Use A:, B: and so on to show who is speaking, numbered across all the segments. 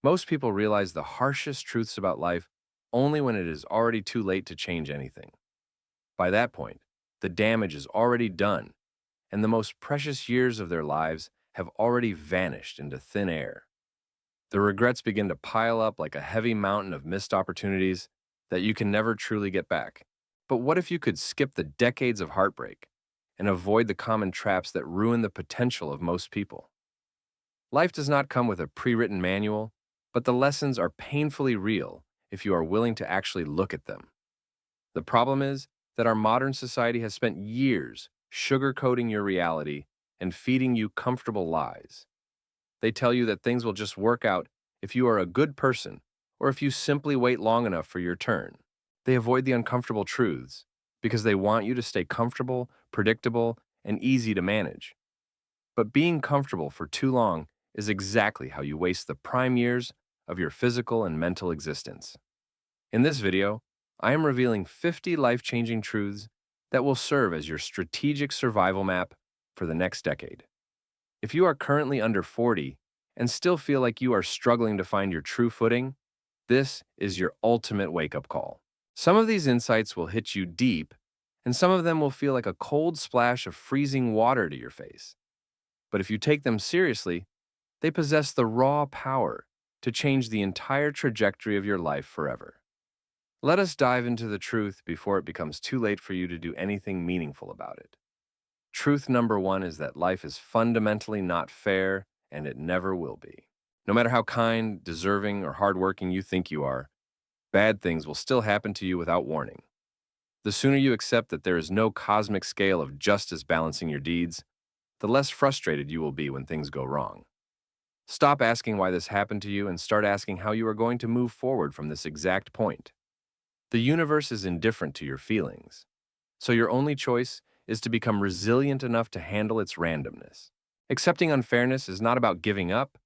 A: Most people realize the harshest truths about life only when it is already too late to change anything. By that point, the damage is already done, and the most precious years of their lives have already vanished into thin air. The regrets begin to pile up like a heavy mountain of missed opportunities that you can never truly get back. But what if you could skip the decades of heartbreak and avoid the common traps that ruin the potential of most people? Life does not come with a pre-written manual, but the lessons are painfully real if you are willing to actually look at them. The problem is that our modern society has spent years sugarcoating your reality and feeding you comfortable lies. They tell you that things will just work out if you are a good person or if you simply wait long enough for your turn. They avoid the uncomfortable truths because they want you to stay comfortable, predictable, and easy to manage. But being comfortable for too long is exactly how you waste the prime years of your physical and mental existence. In this video, I am revealing 50 life-changing truths that will serve as your strategic survival map for the next decade. If you are currently under 40 and still feel like you are struggling to find your true footing, this is your ultimate wake-up call. Some of these insights will hit you deep, and some of them will feel like a cold splash of freezing water to your face. But if you take them seriously, they possess the raw power to change the entire trajectory of your life forever. Let us dive into the truth before it becomes too late for you to do anything meaningful about it. Truth number one is that life is fundamentally not fair, and it never will be. No matter how kind, deserving, or hardworking you think you are, bad things will still happen to you without warning. The sooner you accept that there is no cosmic scale of justice balancing your deeds, the less frustrated you will be when things go wrong. Stop asking why this happened to you and start asking how you are going to move forward from this exact point. The universe is indifferent to your feelings, so your only choice is to become resilient enough to handle its randomness. Accepting unfairness is not about giving up,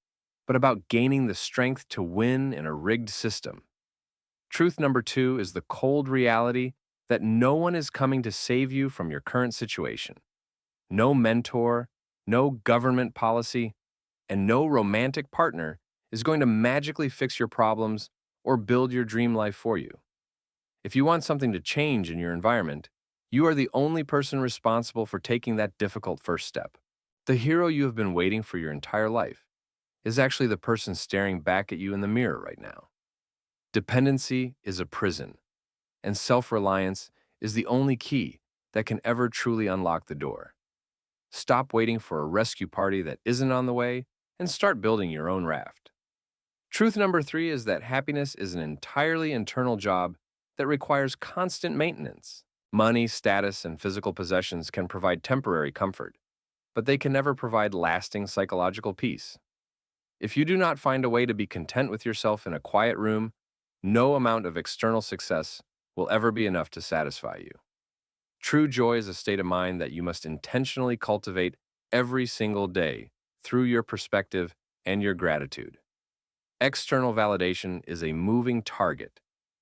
A: but about gaining the strength to win in a rigged system. Truth number two is the cold reality that no one is coming to save you from your current situation. No mentor, no government policy, and no romantic partner is going to magically fix your problems or build your dream life for you. If you want something to change in your environment, you are the only person responsible for taking that difficult first step. The hero you have been waiting for your entire life is actually the person staring back at you in the mirror right now. Dependency is a prison, and self-reliance is the only key that can ever truly unlock the door. Stop waiting for a rescue party that isn't on the way and start building your own raft. Truth number three is that happiness is an entirely internal job that requires constant maintenance. Money, status, and physical possessions can provide temporary comfort, but they can never provide lasting psychological peace. If you do not find a way to be content with yourself in a quiet room, no amount of external success will ever be enough to satisfy you. True joy is a state of mind that you must intentionally cultivate every single day through your perspective and your gratitude. External validation is a moving target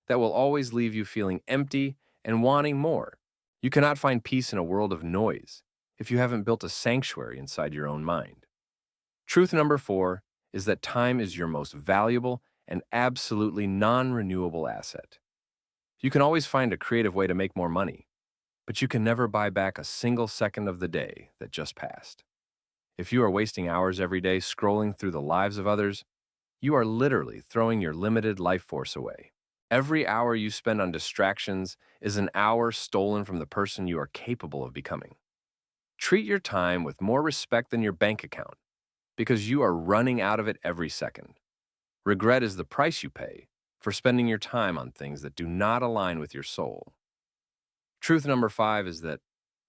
A: that will always leave you feeling empty and wanting more. You cannot find peace in a world of noise if you haven't built a sanctuary inside your own mind. Truth number four is that time is your most valuable and absolutely non-renewable asset. You can always find a creative way to make more money, but you can never buy back a single second of the day that just passed. If you are wasting hours every day scrolling through the lives of others, you are literally throwing your limited life force away. Every hour you spend on distractions is an hour stolen from the person you are capable of becoming. Treat your time with more respect than your bank account, because you are running out of it every second. Regret is the price you pay for spending your time on things that do not align with your soul. Truth number five is that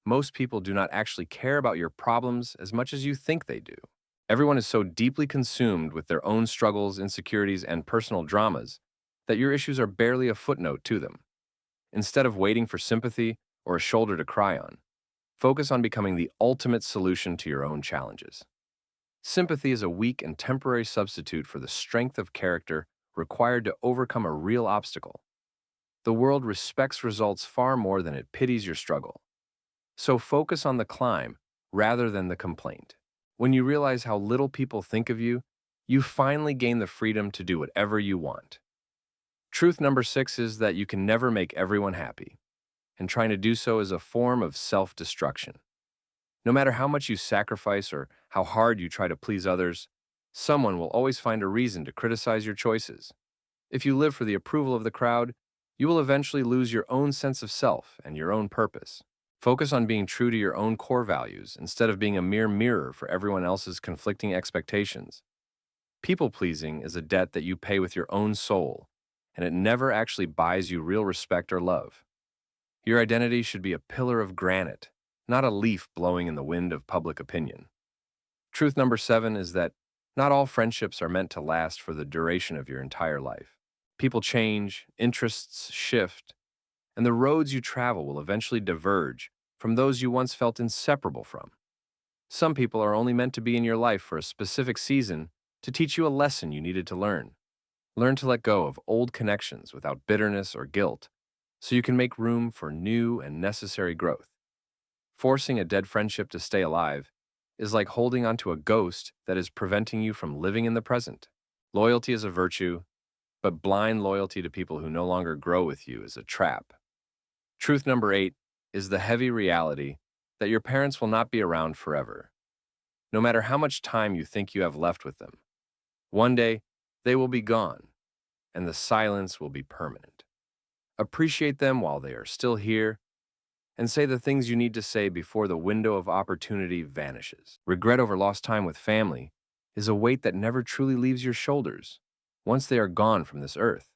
A: most people do not actually care about your problems as much as you think they do. Everyone is so deeply consumed with their own struggles, insecurities, and personal dramas that your issues are barely a footnote to them. Instead of waiting for sympathy or a shoulder to cry on, focus on becoming the ultimate solution to your own challenges. Sympathy is a weak and temporary substitute for the strength of character required to overcome a real obstacle. The world respects results far more than it pities your struggle. So focus on the climb rather than the complaint. When you realize how little people think of you, You finally gain the freedom to do whatever you want. Truth number 6 is that you can never make everyone happy, and trying to do so is a form of self-destruction. No matter how much you sacrifice or how hard you try to please others, someone will always find a reason to criticize your choices. If you live for the approval of the crowd, you will eventually lose your own sense of self and your own purpose. Focus on being true to your own core values instead of being a mere mirror for everyone else's conflicting expectations. People-pleasing is a debt that you pay with your own soul, and it never actually buys you real respect or love. Your identity should be a pillar of granite, not a leaf blowing in the wind of public opinion. Truth number 7 is that not all friendships are meant to last for the duration of your entire life. People change, interests shift, and the roads you travel will eventually diverge from those you once felt inseparable from. Some people are only meant to be in your life for a specific season to teach you a lesson you needed to learn. Learn to let go of old connections without bitterness or guilt, so you can make room for new and necessary growth. Forcing a dead friendship to stay alive is like holding onto a ghost that is preventing you from living in the present. Loyalty is a virtue, but blind loyalty to people who no longer grow with you is a trap. Truth number 8 is the heavy reality that your parents will not be around forever. No matter how much time you think you have left with them, one day they will be gone, and the silence will be permanent. Appreciate them while they are still here, and say the things you need to say before the window of opportunity vanishes. Regret over lost time with family is a weight that never truly leaves your shoulders once they are gone from this earth.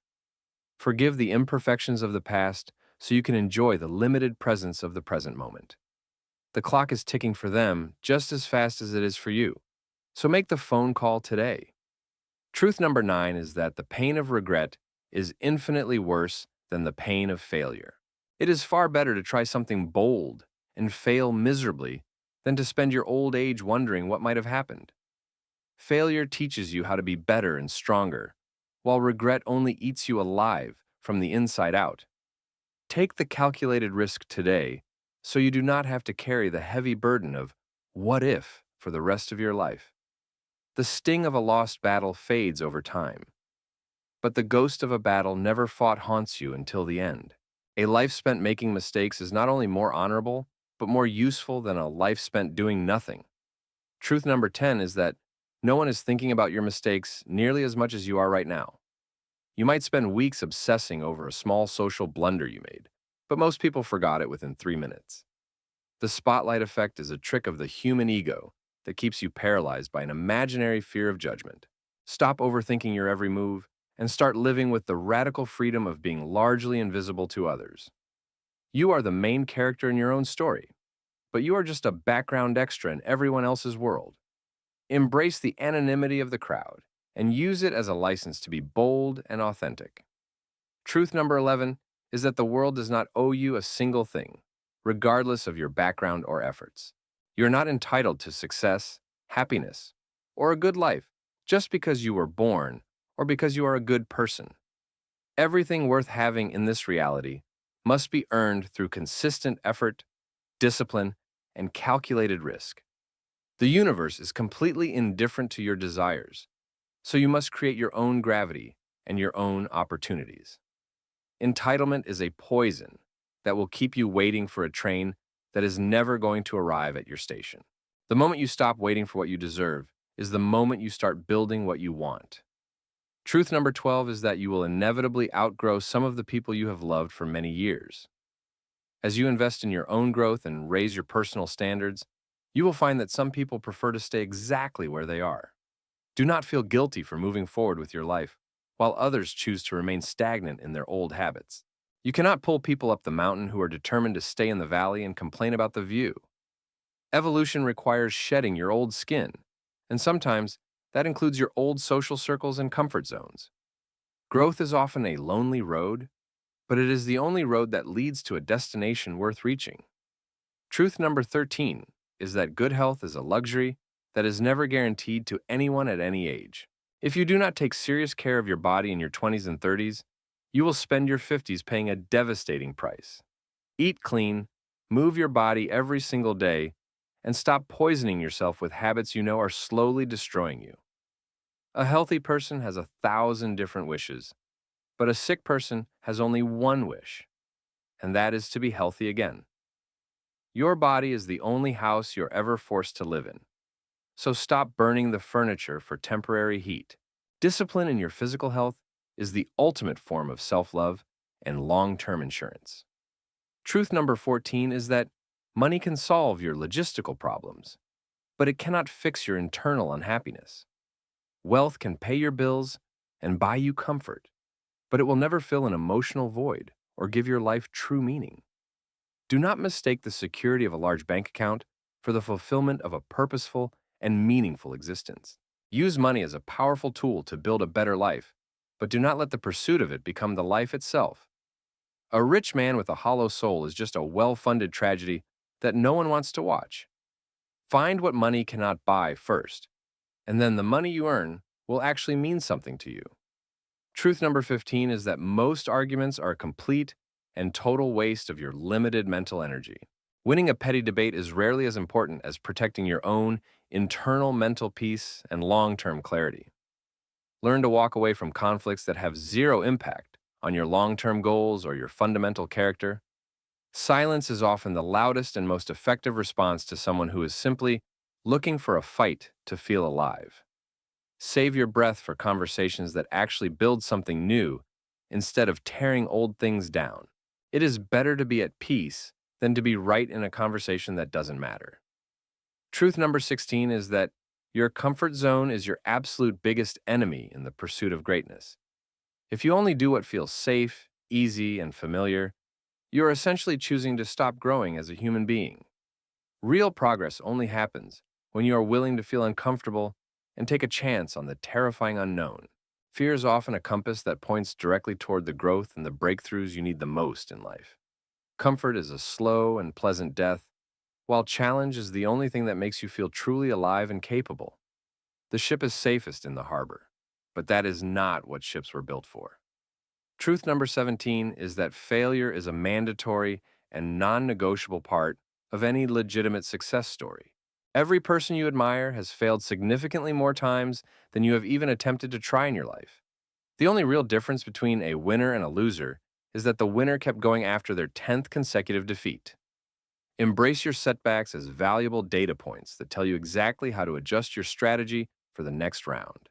A: Forgive the imperfections of the past so you can enjoy the limited presence of the present moment. The clock is ticking for them just as fast as it is for you, so make the phone call today. Truth number 9 is that the pain of regret is infinitely worse than the pain of failure. It is far better to try something bold and fail miserably than to spend your old age wondering what might have happened. Failure teaches you how to be better and stronger, while regret only eats you alive from the inside out. Take the calculated risk today so you do not have to carry the heavy burden of what if for the rest of your life. The sting of a lost battle fades over time, but the ghost of a battle never fought haunts you until the end. A life spent making mistakes is not only more honorable, but more useful than a life spent doing nothing. Truth number 10 is that no one is thinking about your mistakes nearly as much as you are right now. You might spend weeks obsessing over a small social blunder you made, but most people forgot it within 3 minutes. The spotlight effect is a trick of the human ego that keeps you paralyzed by an imaginary fear of judgment. Stop overthinking your every move and start living with the radical freedom of being largely invisible to others. You are the main character in your own story, but you are just a background extra in everyone else's world. Embrace the anonymity of the crowd and use it as a license to be bold and authentic. Truth number 11 is that the world does not owe you a single thing, regardless of your background or efforts. You're not entitled to success, happiness, or a good life just because you were born or because you are a good person. Everything worth having in this reality must be earned through consistent effort, discipline, and calculated risk. The universe is completely indifferent to your desires, so you must create your own gravity and your own opportunities. Entitlement is a poison that will keep you waiting for a train that is never going to arrive at your station. The moment you stop waiting for what you deserve is the moment you start building what you want. Truth number 12 is that you will inevitably outgrow some of the people you have loved for many years. As you invest in your own growth and raise your personal standards, you will find that some people prefer to stay exactly where they are. Do not feel guilty for moving forward with your life, while others choose to remain stagnant in their old habits. You cannot pull people up the mountain who are determined to stay in the valley and complain about the view. Evolution requires shedding your old skin, and sometimes that includes your old social circles and comfort zones. Growth is often a lonely road, but it is the only road that leads to a destination worth reaching. Truth number 13 is that good health is a luxury that is never guaranteed to anyone at any age. If you do not take serious care of your body in your 20s and 30s, you will spend your 50s paying a devastating price. Eat clean, move your body every single day, and stop poisoning yourself with habits you know are slowly destroying you. A healthy person has 1,000 different wishes, but a sick person has only one wish, and that is to be healthy again. Your body is the only house you're ever forced to live in, so stop burning the furniture for temporary heat. Discipline in your physical health is the ultimate form of self-love and long-term insurance. Truth number 14 is that money can solve your logistical problems, but it cannot fix your internal unhappiness. Wealth can pay your bills and buy you comfort, but it will never fill an emotional void or give your life true meaning. Do not mistake the security of a large bank account for the fulfillment of a purposeful and meaningful existence. Use money as a powerful tool to build a better life, but do not let the pursuit of it become the life itself. A rich man with a hollow soul is just a well-funded tragedy that no one wants to watch. Find what money cannot buy first, and then the money you earn will actually mean something to you. Truth number 15 is that most arguments are a complete and total waste of your limited mental energy. Winning a petty debate is rarely as important as protecting your own internal mental peace and long-term clarity. Learn to walk away from conflicts that have zero impact on your long-term goals or your fundamental character. Silence is often the loudest and most effective response to someone who is simply looking for a fight to feel alive. Save your breath for conversations that actually build something new instead of tearing old things down. It is better to be at peace than to be right in a conversation that doesn't matter. Truth number 16 is that your comfort zone is your absolute biggest enemy in the pursuit of greatness. If you only do what feels safe, easy, and familiar, you are essentially choosing to stop growing as a human being. Real progress only happens when you are willing to feel uncomfortable and take a chance on the terrifying unknown. Fear is often a compass that points directly toward the growth and the breakthroughs you need the most in life. Comfort is a slow and pleasant death, while challenge is the only thing that makes you feel truly alive and capable. The ship is safest in the harbor, but that is not what ships were built for. Truth number 17 is that failure is a mandatory and non-negotiable part of any legitimate success story. Every person you admire has failed significantly more times than you have even attempted to try in your life. The only real difference between a winner and a loser is that the winner kept going after their 10th consecutive defeat. Embrace your setbacks as valuable data points that tell you exactly how to adjust your strategy for the next round.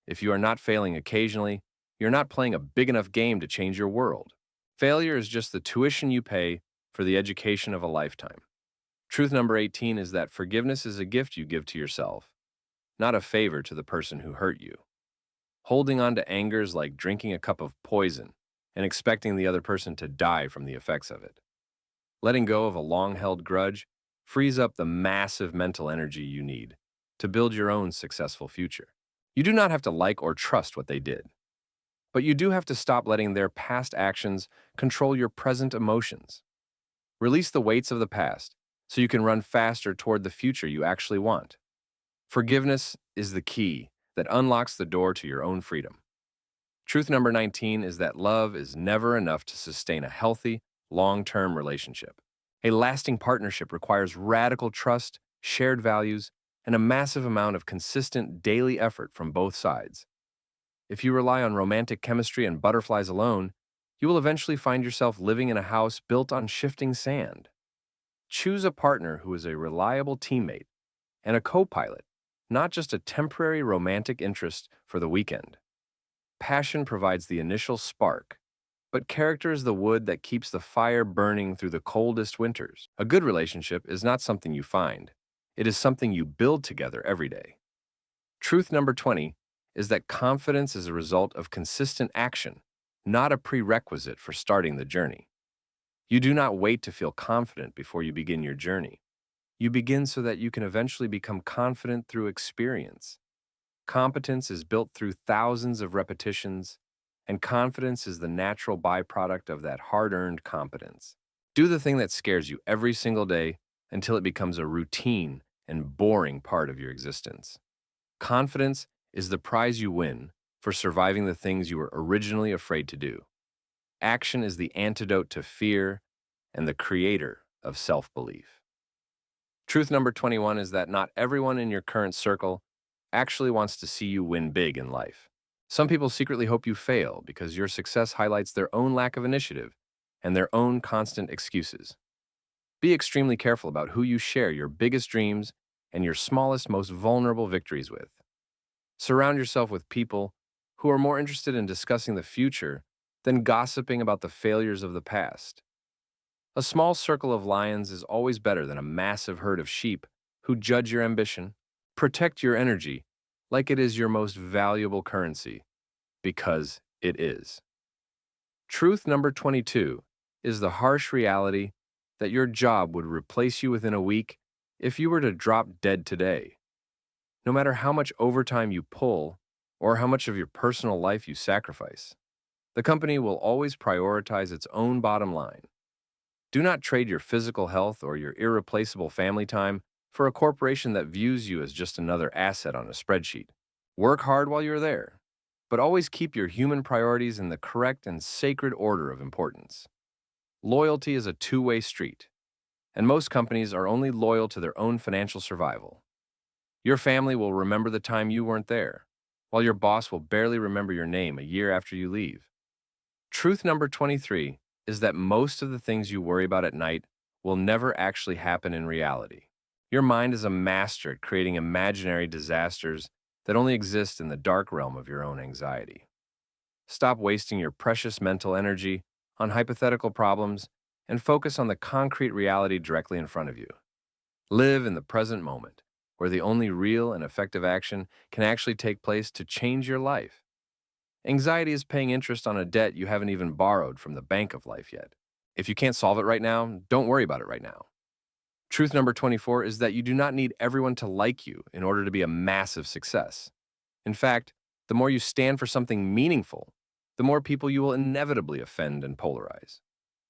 A: If you are not failing occasionally, you're not playing a big enough game to change your world. Failure is just the tuition you pay for the education of a lifetime. Truth number 18 is that forgiveness is a gift you give to yourself, not a favor to the person who hurt you. Holding on to anger is like drinking a cup of poison and expecting the other person to die from the effects of it. Letting go of a long-held grudge frees up the massive mental energy you need to build your own successful future. You do not have to like or trust what they did, but you do have to stop letting their past actions control your present emotions. Release the weights of the past so you can run faster toward the future you actually want. Forgiveness is the key that unlocks the door to your own freedom. Truth number 19 is that love is never enough to sustain a healthy, long-term relationship. A lasting partnership requires radical trust, shared values, and a massive amount of consistent daily effort from both sides. If you rely on romantic chemistry and butterflies alone, you will eventually find yourself living in a house built on shifting sand. Choose a partner who is a reliable teammate and a co-pilot, not just a temporary romantic interest for the weekend. Passion provides the initial spark, but character is the wood that keeps the fire burning through the coldest winters. A good relationship is not something you find. It is something you build together every day. Truth number 20 is that confidence is a result of consistent action, not a prerequisite for starting the journey. You do not wait to feel confident before you begin your journey. You begin so that you can eventually become confident through experience. Competence is built through thousands of repetitions, and confidence is the natural byproduct of that hard-earned competence. Do the thing that scares you every single day until it becomes a routine and boring part of your existence. Confidence is the prize you win for surviving the things you were originally afraid to do. Action is the antidote to fear and the creator of self-belief. Truth number 21 is that not everyone in your current circle actually wants to see you win big in life. Some people secretly hope you fail because your success highlights their own lack of initiative and their own constant excuses. Be extremely careful about who you share your biggest dreams and your smallest, most vulnerable victories with. Surround yourself with people who are more interested in discussing the future than gossiping about the failures of the past. A small circle of lions is always better than a massive herd of sheep who judge your ambition. Protect your energy like it is your most valuable currency, because it is. Truth number 22 is the harsh reality that your job would replace you within a week if you were to drop dead today. No matter how much overtime you pull or how much of your personal life you sacrifice, the company will always prioritize its own bottom line. Do not trade your physical health or your irreplaceable family time for a corporation that views you as just another asset on a spreadsheet. Work hard while you're there, but always keep your human priorities in the correct and sacred order of importance. Loyalty is a two-way street, and most companies are only loyal to their own financial survival. Your family will remember the time you weren't there, while your boss will barely remember your name a year after you leave. Truth number 23 is that most of the things you worry about at night will never actually happen in reality. Your mind is a master at creating imaginary disasters that only exist in the dark realm of your own anxiety. Stop wasting your precious mental energy on hypothetical problems and focus on the concrete reality directly in front of you. Live in the present moment, where the only real and effective action can actually take place to change your life. Anxiety is paying interest on a debt you haven't even borrowed from the bank of life yet. If you can't solve it right now, don't worry about it right now. Truth number 24 is that you do not need everyone to like you in order to be a massive success. In fact, the more you stand for something meaningful, the more people you will inevitably offend and polarize.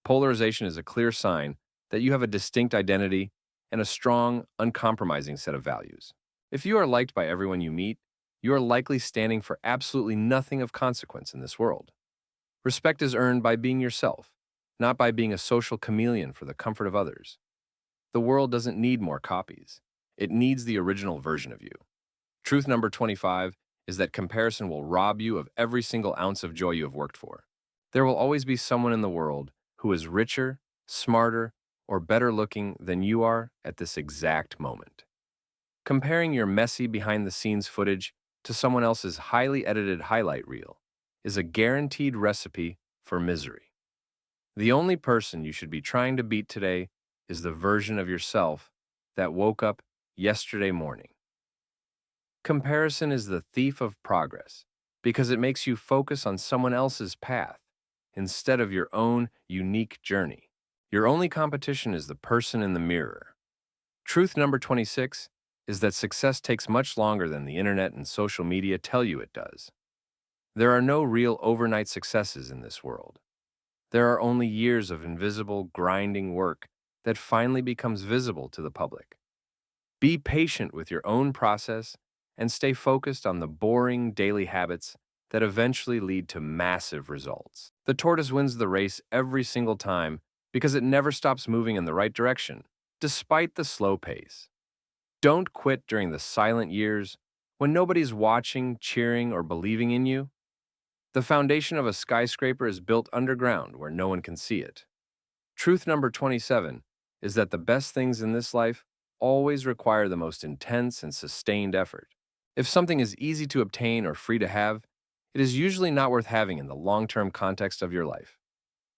A: Polarization is a clear sign that you have a distinct identity and a strong, uncompromising set of values. If you are liked by everyone you meet, you are likely standing for absolutely nothing of consequence in this world. Respect is earned by being yourself, not by being a social chameleon for the comfort of others. The world doesn't need more copies. It needs the original version of you. Truth number 25 is that comparison will rob you of every single ounce of joy you have worked for. There will always be someone in the world who is richer, smarter, or better looking than you are at this exact moment. Comparing your messy behind-the-scenes footage to someone else's highly edited highlight reel is a guaranteed recipe for misery. The only person you should be trying to beat today is the version of yourself that woke up yesterday morning. Comparison is the thief of progress because it makes you focus on someone else's path instead of your own unique journey. Your only competition is the person in the mirror. Truth number 26 is that success takes much longer than the internet and social media tell you it does. There are no real overnight successes in this world. There are only years of invisible, grinding work that finally becomes visible to the public. Be patient with your own process and stay focused on the boring daily habits that eventually lead to massive results. The tortoise wins the race every single time because it never stops moving in the right direction, despite the slow pace. Don't quit during the silent years when nobody's watching, cheering, or believing in you. The foundation of a skyscraper is built underground where no one can see it. Truth number 27 is that the best things in this life always require the most intense and sustained effort. If something is easy to obtain or free to have, it is usually not worth having in the long-term context of your life.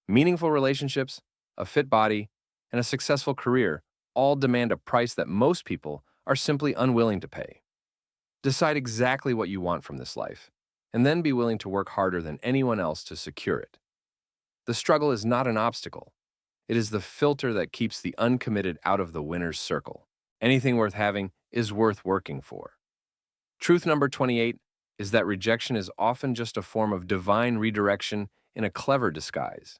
A: Meaningful relationships, a fit body, and a successful career all demand a price that most people are simply unwilling to pay. Decide exactly what you want from this life, and then be willing to work harder than anyone else to secure it. The struggle is not an obstacle. It is the filter that keeps the uncommitted out of the winner's circle. Anything worth having is worth working for. Truth number 28 is that rejection is often just a form of divine redirection in a clever disguise.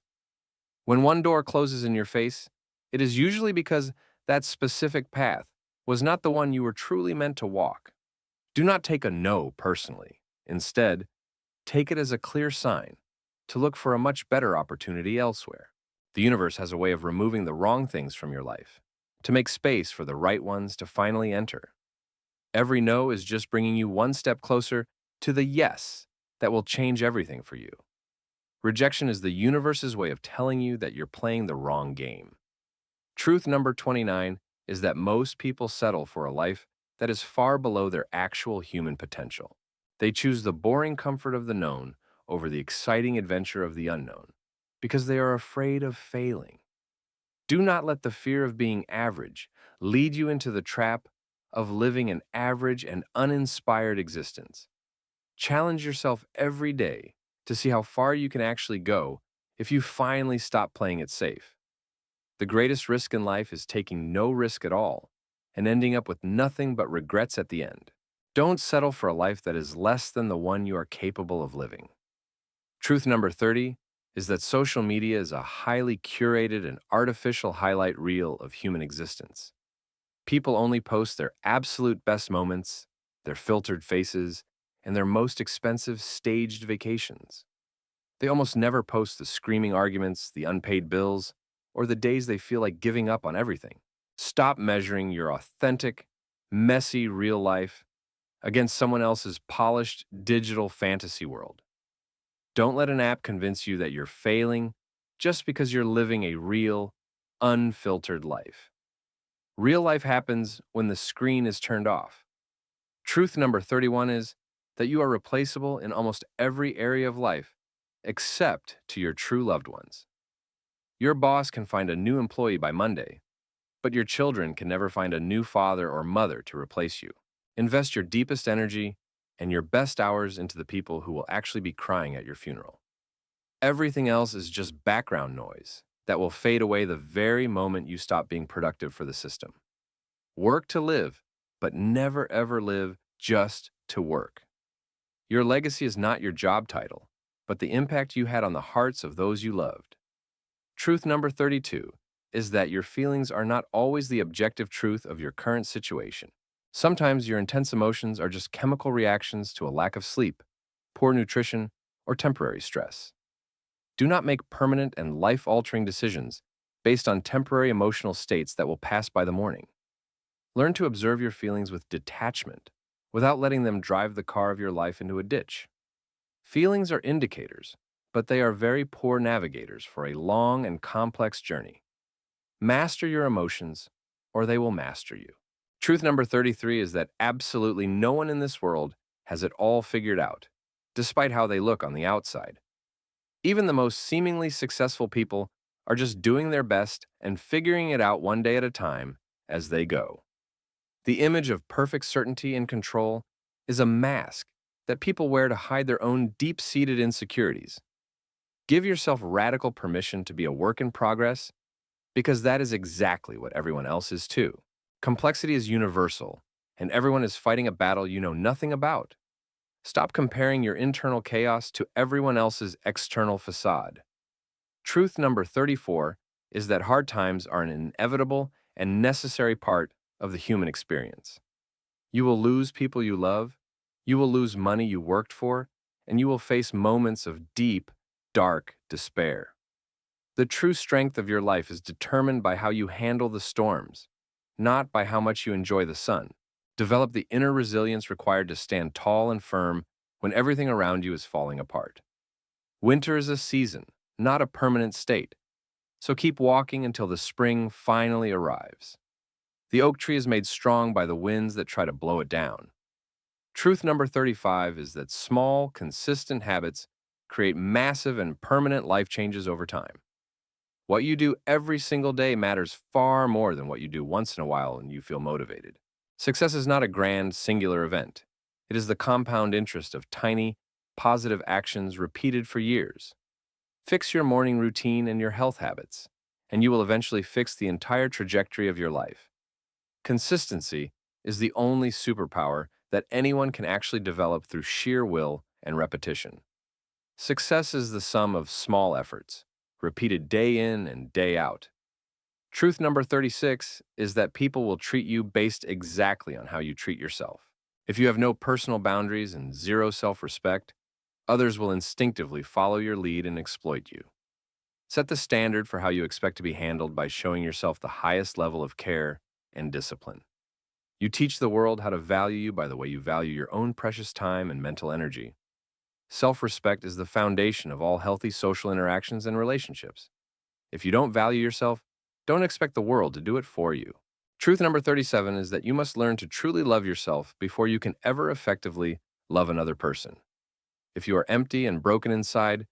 A: When one door closes in your face, it is usually because that specific path was not the one you were truly meant to walk. Do not take a no personally. Instead, take it as a clear sign to look for a much better opportunity elsewhere. The universe has a way of removing the wrong things from your life to make space for the right ones to finally enter. Every no is just bringing you one step closer to the yes that will change everything for you. Rejection is the universe's way of telling you that you're playing the wrong game. Truth number 29 is that most people settle for a life that is far below their actual human potential. They choose the boring comfort of the known over the exciting adventure of the unknown because they are afraid of failing. Do not let the fear of being average lead you into the trap of living an average and uninspired existence. Challenge yourself every day to see how far you can actually go if you finally stop playing it safe. The greatest risk in life is taking no risk at all and ending up with nothing but regrets at the end. Don't settle for a life that is less than the one you are capable of living. Truth number 30 is that social media is a highly curated and artificial highlight reel of human existence. People only post their absolute best moments, their filtered faces, and their most expensive staged vacations. They almost never post the screaming arguments, the unpaid bills, or the days they feel like giving up on everything. Stop measuring your authentic, messy real life against someone else's polished digital fantasy world. Don't let an app convince you that you're failing just because you're living a real, unfiltered life. Real life happens when the screen is turned off. Truth number 31 is that you are replaceable in almost every area of life except to your true loved ones. Your boss can find a new employee by Monday, but your children can never find a new father or mother to replace you. Invest your deepest energy and your best hours into the people who will actually be crying at your funeral. Everything else is just background noise that will fade away the very moment you stop being productive for the system. Work to live, but never ever live just to work. Your legacy is not your job title, but the impact you had on the hearts of those you loved. Truth number 32 is that your feelings are not always the objective truth of your current situation. Sometimes your intense emotions are just chemical reactions to a lack of sleep, poor nutrition, or temporary stress. Do not make permanent and life-altering decisions based on temporary emotional states that will pass by the morning. Learn to observe your feelings with detachment without letting them drive the car of your life into a ditch. Feelings are indicators, but they are very poor navigators for a long and complex journey. Master your emotions, or they will master you. Truth number 33 is that absolutely no one in this world has it all figured out, despite how they look on the outside. Even the most seemingly successful people are just doing their best and figuring it out one day at a time as they go. The image of perfect certainty and control is a mask that people wear to hide their own deep-seated insecurities. Give yourself radical permission to be a work in progress, because that is exactly what everyone else is too. Complexity is universal, and everyone is fighting a battle you know nothing about. Stop comparing your internal chaos to everyone else's external facade. Truth number 34 is that hard times are an inevitable and necessary part of the human experience. You will lose people you love, you will lose money you worked for, and you will face moments of deep, dark despair. The true strength of your life is determined by how you handle the storms, not by how much you enjoy the sun. Develop the inner resilience required to stand tall and firm when everything around you is falling apart. Winter is a season, not a permanent state, so keep walking until the spring finally arrives. The oak tree is made strong by the winds that try to blow it down. Truth number 35 is that small, consistent habits create massive and permanent life changes over time. What you do every single day matters far more than what you do once in a while when you feel motivated. Success is not a grand, singular event. It is the compound interest of tiny, positive actions repeated for years. Fix your morning routine and your health habits, and you will eventually fix the entire trajectory of your life. Consistency is the only superpower that anyone can actually develop through sheer will and repetition. Success is the sum of small efforts, repeated day in and day out. Truth number 36 is that people will treat you based exactly on how you treat yourself. If you have no personal boundaries and zero self-respect, others will instinctively follow your lead and exploit you. Set the standard for how you expect to be handled by showing yourself the highest level of care and discipline. You teach the world how to value you by the way you value your own precious time and mental energy. Self-respect is the foundation of all healthy social interactions and relationships. If you don't value yourself, don't expect the world to do it for you. Truth number 37 is that you must learn to truly love yourself before you can ever effectively love another person. If you are empty and broken inside,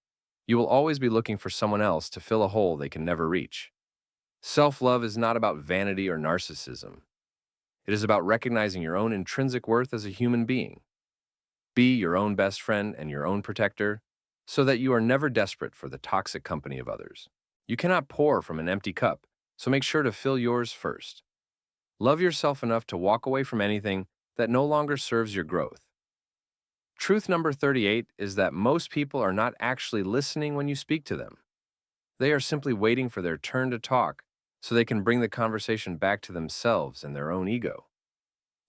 A: you will always be looking for someone else to fill a hole they can never reach. Self-love is not about vanity or narcissism. It is about recognizing your own intrinsic worth as a human being. Be your own best friend and your own protector so that you are never desperate for the toxic company of others. You cannot pour from an empty cup, so make sure to fill yours first. Love yourself enough to walk away from anything that no longer serves your growth. Truth number 38 is that most people are not actually listening when you speak to them. They are simply waiting for their turn to talk so they can bring the conversation back to themselves and their own ego.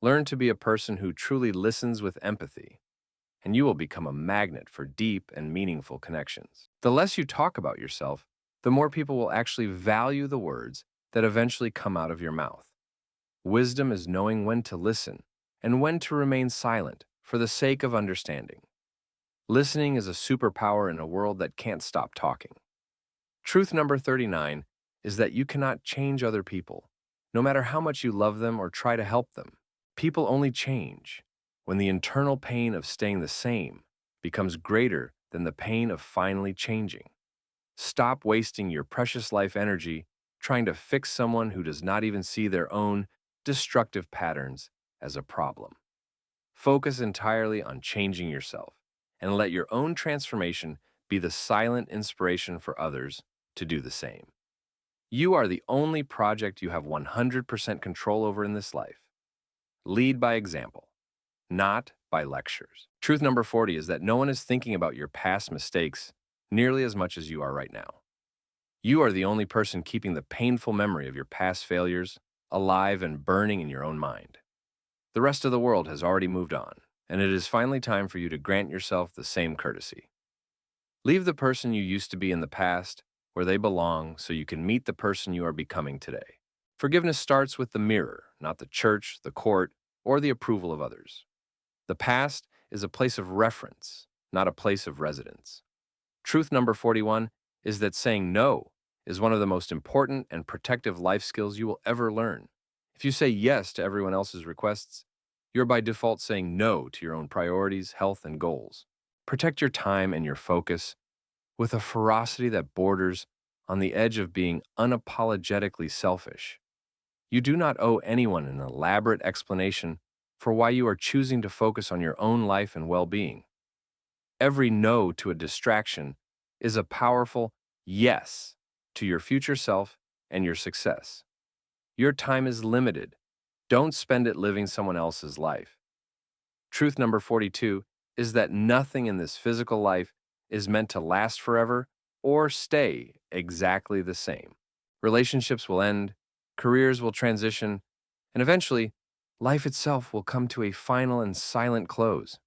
A: Learn to be a person who truly listens with empathy, and you will become a magnet for deep and meaningful connections. The less you talk about yourself, the more people will actually value the words that eventually come out of your mouth. Wisdom is knowing when to listen and when to remain silent for the sake of understanding. Listening is a superpower in a world that can't stop talking. Truth number 39 is that you cannot change other people, no matter how much you love them or try to help them. People only change when the internal pain of staying the same becomes greater than the pain of finally changing. Stop wasting your precious life energy trying to fix someone who does not even see their own destructive patterns as a problem. Focus entirely on changing yourself and let your own transformation be the silent inspiration for others to do the same. You are the only project you have 100% control over in this life. Lead by example, not by lectures. Truth number 40 is that no one is thinking about your past mistakes nearly as much as you are right now. You are the only person keeping the painful memory of your past failures alive and burning in your own mind. The rest of the world has already moved on, and it is finally time for you to grant yourself the same courtesy. Leave the person you used to be in the past where they belong so you can meet the person you are becoming today. Forgiveness starts with the mirror, not the church, the court, or the approval of others. The past is a place of reference, not a place of residence. Truth number 41 is that saying no is one of the most important and protective life skills you will ever learn. If you say yes to everyone else's requests, you're by default saying no to your own priorities, health, and goals. Protect your time and your focus with a ferocity that borders on the edge of being unapologetically selfish. You do not owe anyone an elaborate explanation for why you are choosing to focus on your own life and well-being. Every no to a distraction is a powerful yes to your future self and your success. Your time is limited. Don't spend it living someone else's life. Truth number 42 is that nothing in this physical life is meant to last forever or stay exactly the same. Relationships will end, careers will transition, and eventually, life itself will come to a final and silent close.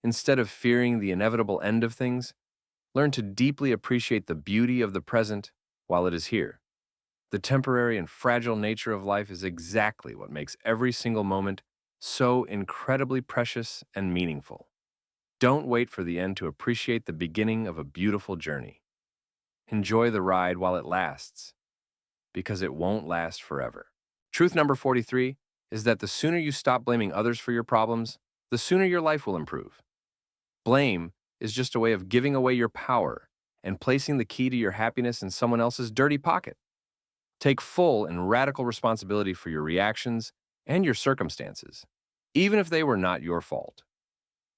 A: Instead of fearing the inevitable end of things, learn to deeply appreciate the beauty of the present while it is here. The temporary and fragile nature of life is exactly what makes every single moment so incredibly precious and meaningful. Don't wait for the end to appreciate the beginning of a beautiful journey. Enjoy the ride while it lasts, because it won't last forever. Truth number 43 is that the sooner you stop blaming others for your problems, the sooner your life will improve. Blame is just a way of giving away your power and placing the key to your happiness in someone else's dirty pocket. Take full and radical responsibility for your reactions and your circumstances, even if they were not your fault.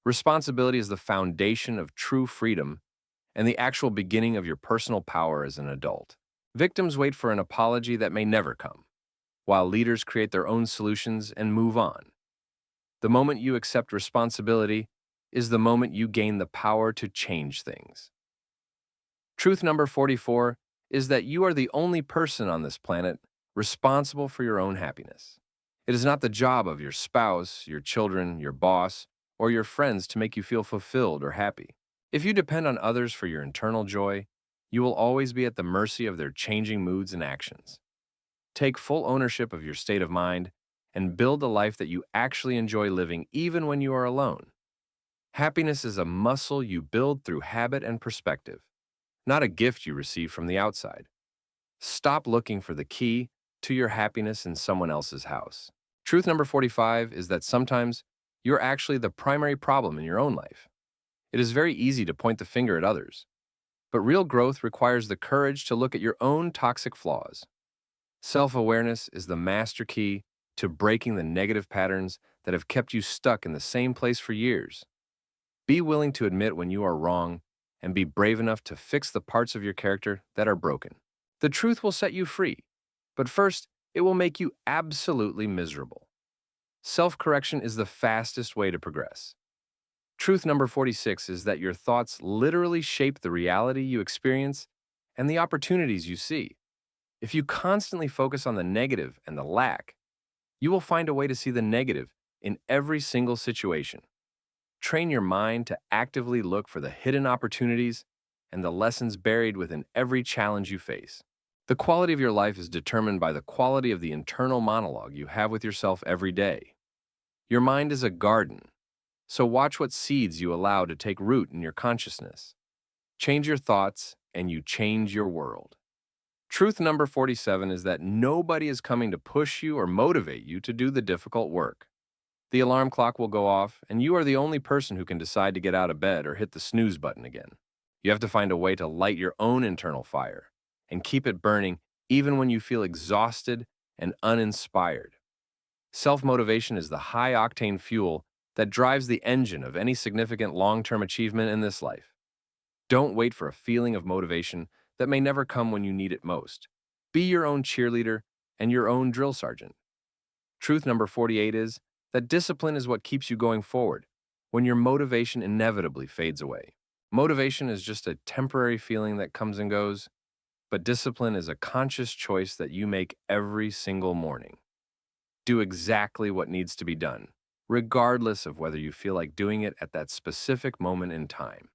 A: Responsibility is the foundation of true freedom and the actual beginning of your personal power as an adult. Victims wait for an apology that may never come, while leaders create their own solutions and move on. The moment you accept responsibility is the moment you gain the power to change things. Truth number 44 is that you are the only person on this planet responsible for your own happiness. It is not the job of your spouse, your children, your boss, or your friends to make you feel fulfilled or happy. If you depend on others for your internal joy, you will always be at the mercy of their changing moods and actions. Take full ownership of your state of mind and build a life that you actually enjoy living even when you are alone. Happiness is a muscle you build through habit and perspective, not a gift you receive from the outside. Stop looking for the key to your happiness in someone else's house. Truth number 45 is that sometimes you're actually the primary problem in your own life. It is very easy to point the finger at others, but real growth requires the courage to look at your own toxic flaws. Self-awareness is the master key to breaking the negative patterns that have kept you stuck in the same place for years. Be willing to admit when you are wrong and be brave enough to fix the parts of your character that are broken. The truth will set you free, but first, it will make you absolutely miserable. Self-correction is the fastest way to progress. Truth number 46 is that your thoughts literally shape the reality you experience and the opportunities you see. If you constantly focus on the negative and the lack, you will find a way to see the negative in every single situation. Train your mind to actively look for the hidden opportunities and the lessons buried within every challenge you face. The quality of your life is determined by the quality of the internal monologue you have with yourself every day. Your mind is a garden, so watch what seeds you allow to take root in your consciousness. Change your thoughts, and you change your world. Truth number 47 is that nobody is coming to push you or motivate you to do the difficult work. The alarm clock will go off, and you are the only person who can decide to get out of bed or hit the snooze button again. You have to find a way to light your own internal fire and keep it burning even when you feel exhausted and uninspired. Self-motivation is the high-octane fuel that drives the engine of any significant long-term achievement in this life. Don't wait for a feeling of motivation that may never come when you need it most. Be your own cheerleader and your own drill sergeant. Truth number 48 is that discipline is what keeps you going forward when your motivation inevitably fades away. Motivation is just a temporary feeling that comes and goes, but discipline is a conscious choice that you make every single morning. Do exactly what needs to be done, regardless of whether you feel like doing it at that specific moment in time.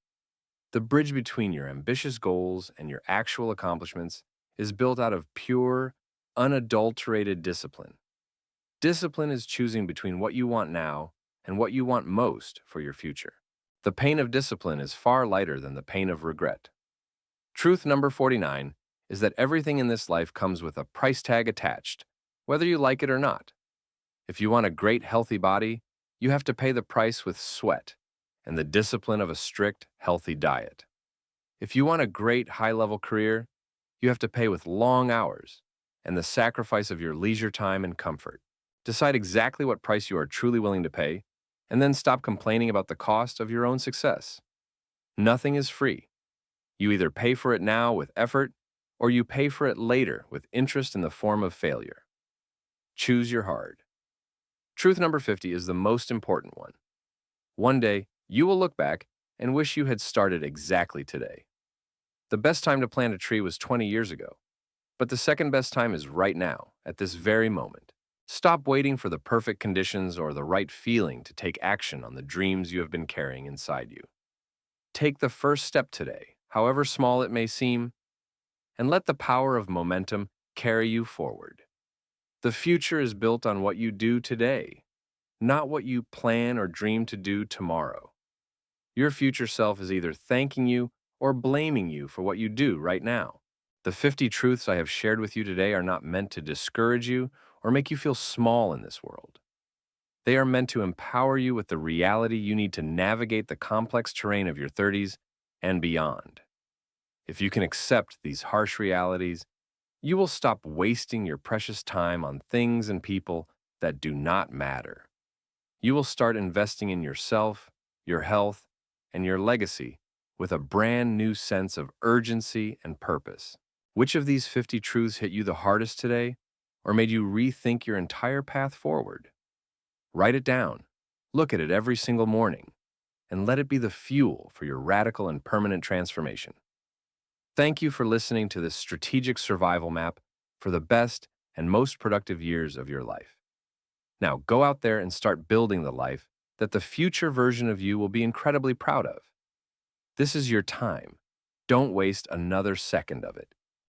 A: The bridge between your ambitious goals and your actual accomplishments is built out of pure, unadulterated discipline. Discipline is choosing between what you want now and what you want most for your future. The pain of discipline is far lighter than the pain of regret. Truth number 49 is that everything in this life comes with a price tag attached, whether you like it or not. If you want a great, healthy body, you have to pay the price with sweat and the discipline of a strict, healthy diet. If you want a great, high-level career, you have to pay with long hours and the sacrifice of your leisure time and comfort. Decide exactly what price you are truly willing to pay, and then stop complaining about the cost of your own success. Nothing is free. You either pay for it now with effort, or you pay for it later with interest in the form of failure. Choose your hard. Truth number 50 is the most important one. One day, you will look back and wish you had started exactly today. The best time to plant a tree was 20 years ago, but the second best time is right now, at this very moment. Stop waiting for the perfect conditions or the right feeling to take action on the dreams you have been carrying inside you. Take the first step today, however small it may seem, and let the power of momentum carry you forward. The future is built on what you do today, not what you plan or dream to do tomorrow. Your future self is either thanking you or blaming you for what you do right now. The 50 truths I have shared with you today are not meant to discourage you or make you feel small in this world. They are meant to empower you with the reality you need to navigate the complex terrain of your 30s and beyond. If you can accept these harsh realities, you will stop wasting your precious time on things and people that do not matter. You will start investing in yourself, your health, and your legacy with a brand new sense of urgency and purpose. Which of these 50 truths hit you the hardest today, or made you rethink your entire path forward? Write it down, look at it every single morning, and let it be the fuel for your radical and permanent transformation. Thank you for listening to this strategic survival map for the best and most productive years of your life. Now go out there and start building the life that the future version of you will be incredibly proud of. This is your time. Don't waste another second of it.